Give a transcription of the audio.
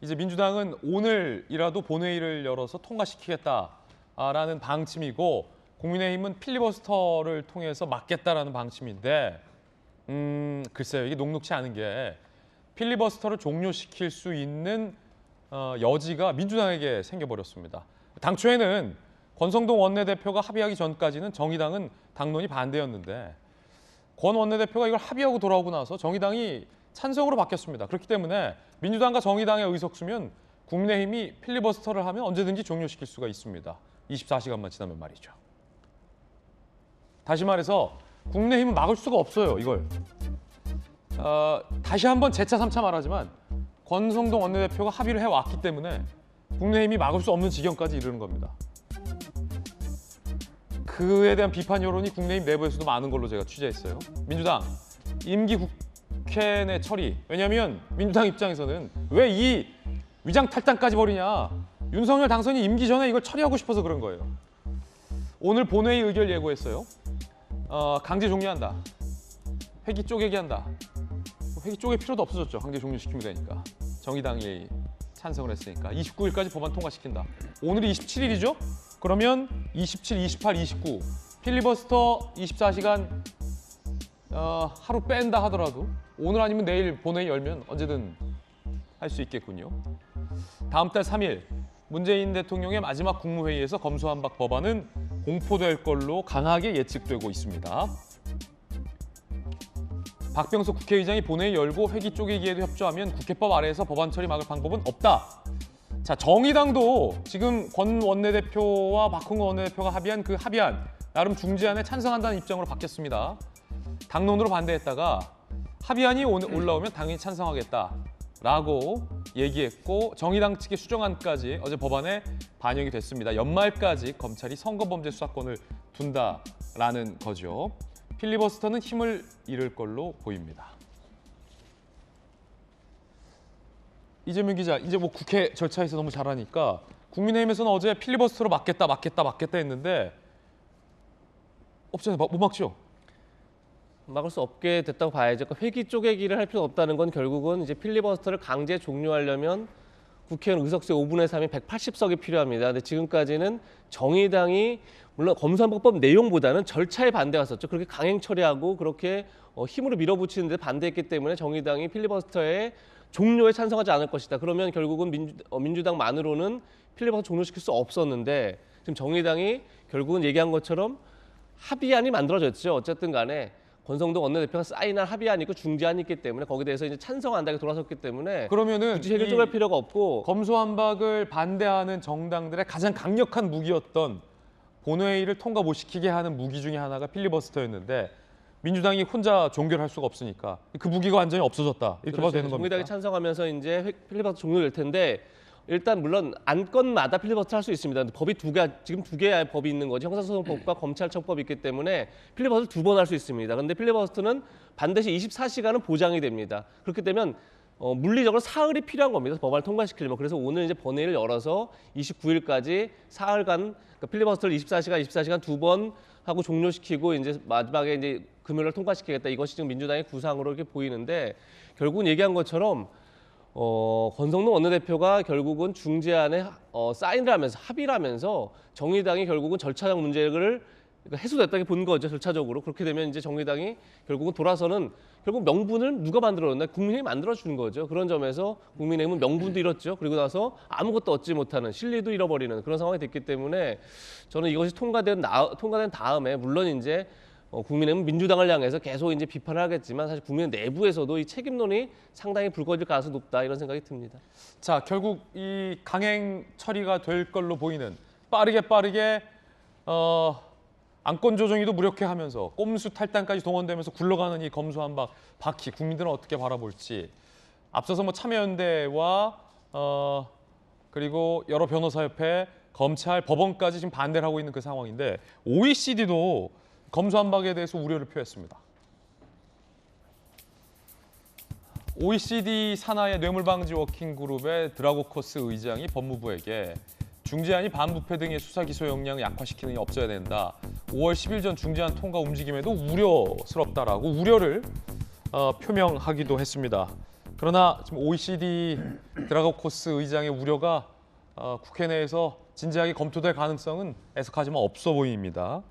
이제 민주당은 오늘이라도 본회의를 열어서 통과시키겠다라는 방침이고 국민의힘은 필리버스터를 통해서 막겠다라는 방침인데 글쎄요. 이게 녹록치 않은 게 필리버스터를 종료시킬 수 있는 여지가 민주당에게 생겨버렸습니다. 당초에는 권성동 원내대표가 합의하기 전까지는 정의당은 당론이 반대였는데 권 원내대표가 이걸 합의하고 돌아오고 나서 정의당이 찬성으로 바뀌었습니다. 그렇기 때문에 민주당과 정의당의 의석수면 국민의힘이 필리버스터를 하면 언제든지 종료시킬 수가 있습니다. 24시간만 지나면 말이죠. 다시 말해서 국민의힘은 막을 수가 없어요, 이걸. 다시 한번 재차 3차 말하지만 권성동 원내대표가 합의를 해왔기 때문에 국민의힘이 막을 수 없는 지경까지 이르는 겁니다. 그에 대한 비판 여론이 국민의힘 내부에서도 많은 걸로 제가 취재했어요. 민주당 임기 국회 내 처리. 왜냐하면 민주당 입장에서는 왜 이 위장탈당까지 벌이냐. 윤석열 당선이 임기 전에 이걸 처리하고 싶어서 그런 거예요. 오늘 본회의 의결 예고했어요. 강제 종료한다. 회기 쪼개기 한다. 회기 쪼갤 필요도 없어졌죠. 강제 종료시키면 되니까. 정의당이 찬성을 했으니까. 29일까지 법안 통과시킨다. 오늘이 27일이죠? 그러면 27, 28, 29 필리버스터 24시간 하루 뺀다 하더라도 오늘 아니면 내일 본회의 열면 언제든 할 수 있겠군요. 다음 달 3일 문재인 대통령의 마지막 국무회의에서 검수완박 법안은 공포될 걸로 강하게 예측되고 있습니다. 박병석 국회의장이 본회의 열고 회기 쪼개기에도 협조하면 국회법 아래에서 법안 처리 막을 방법은 없다. 자, 정의당도 지금 권 원내대표와 박홍근 원내대표가 합의한 그 합의안, 나름 중재안에 찬성한다는 입장으로 바뀌었습니다. 당론으로 반대했다가 합의안이 올라오면 당연히 찬성하겠다라고 얘기했고 정의당 측의 수정안까지 어제 법안에 반영이 됐습니다. 연말까지 검찰이 선거범죄 수사권을 둔다라는 거죠. 필리버스터는 힘을 잃을 걸로 보입니다. 이재명 기자, 이제 뭐 국회 절차에서 너무 잘하니까 국민의힘에서는 어제 필리버스터로 막겠다 했는데 없잖아요. 못 막죠? 막을 수 없게 됐다고 봐야죠. 그러니까 회기 쪼개기를 할 필요는 없다는 건 결국은 이제 필리버스터를 강제 종료하려면 국회의원 의석수의 5분의 3이 180석이 필요합니다. 근데 지금까지는 정의당이 물론 검수완박법 내용보다는 절차에 반대했었죠. 그렇게 강행 처리하고 그렇게 힘으로 밀어붙이는 데 반대했기 때문에 정의당이 필리버스터의 종료에 찬성하지 않을 것이다. 그러면 결국은 민주당만으로는 필리버스터 종료시킬 수 없었는데 지금 정의당이 결국은 얘기한 것처럼 합의안이 만들어졌죠. 어쨌든 간에 권성동 원내대표가 사인한 합의안이 있고 중재안이 있기 때문에 거기에 대해서 이제 찬성한다고 돌아섰기 때문에 그러면은 굳이 회기 쪼갤 필요가 없고 검수완박을 반대하는 정당들의 가장 강력한 무기였던 본회의를 통과 못 시키게 하는 무기 중에 하나가 필리버스터였는데 민주당이 혼자 종결할 수가 없으니까 그 무기가 완전히 없어졌다. 이렇게 봐도 되는 겁니다. 정의당이 찬성하면서 이제 필리버스터 종료될 텐데 일단 물론 안건마다 필리버스터 할 수 있습니다. 근데 법이 지금 두 개의 법이 있는 거지. 형사소송법과 검찰청법이 있기 때문에 필리버스터 2번 할 수 있습니다. 그런데 필리버스터는 반드시 24시간은 보장이 됩니다. 그렇게 되면 물리적으로 사흘이 필요한 겁니다. 법안을 통과시키려면. 그래서 오늘 이제 본회의를 열어서 29일까지 사흘간 그러니까 필리버스터를 24시간 2번 하고 종료시키고 이제 마지막에 이제 금요일을 통과시키겠다. 이것이 지금 민주당의 구상으로 이렇게 보이는데 결국은 얘기한 것처럼 권성동 원내대표가 결국은 중재안에 사인을 하면서 합의를 하면서 정의당이 결국은 절차적 문제를 해소됐다고 본 거죠. 절차적으로. 그렇게 되면 이제 정의당이 결국은 돌아서는 결국 명분을 누가 만들어줬나? 국민의힘이 만들어준 거죠. 그런 점에서 국민의힘은 명분도 잃었죠. 그리고 나서 아무것도 얻지 못하는 실리도 잃어버리는 그런 상황이 됐기 때문에 저는 이것이 통과된 다음에 물론 이제 국민의힘은 민주당을 향해서 계속 이제 비판을 하겠지만 사실 국민 내부에서도 이 책임론이 상당히 불거질 가능성이 높다 이런 생각이 듭니다. 자, 결국 이 강행 처리가 될 걸로 보이는 빠르게 안건 조정위도 무력화하면서 꼼수 탈당까지 동원되면서 굴러가는 이 검수완박 바퀴 국민들은 어떻게 바라볼지 앞서서 뭐 참여연대와 그리고 여러 변호사협회, 검찰, 법원까지 지금 반대를 하고 있는 그 상황인데 OECD도 검수완박에 대해서 우려를 표했습니다. OECD 산하의 뇌물방지 워킹그룹의 드라고코스 의장이 법무부에게 중재안이 반부패 등의 수사 기소 역량을 약화시키는 게 없어야 된다. 5월 10일 전 중재안 통과 움직임에도 우려스럽다라고 우려를 표명하기도 했습니다. 그러나 지금 OECD 드라고코스 의장의 우려가 국회 내에서 진지하게 검토될 가능성은 애석하지만 없어 보입니다.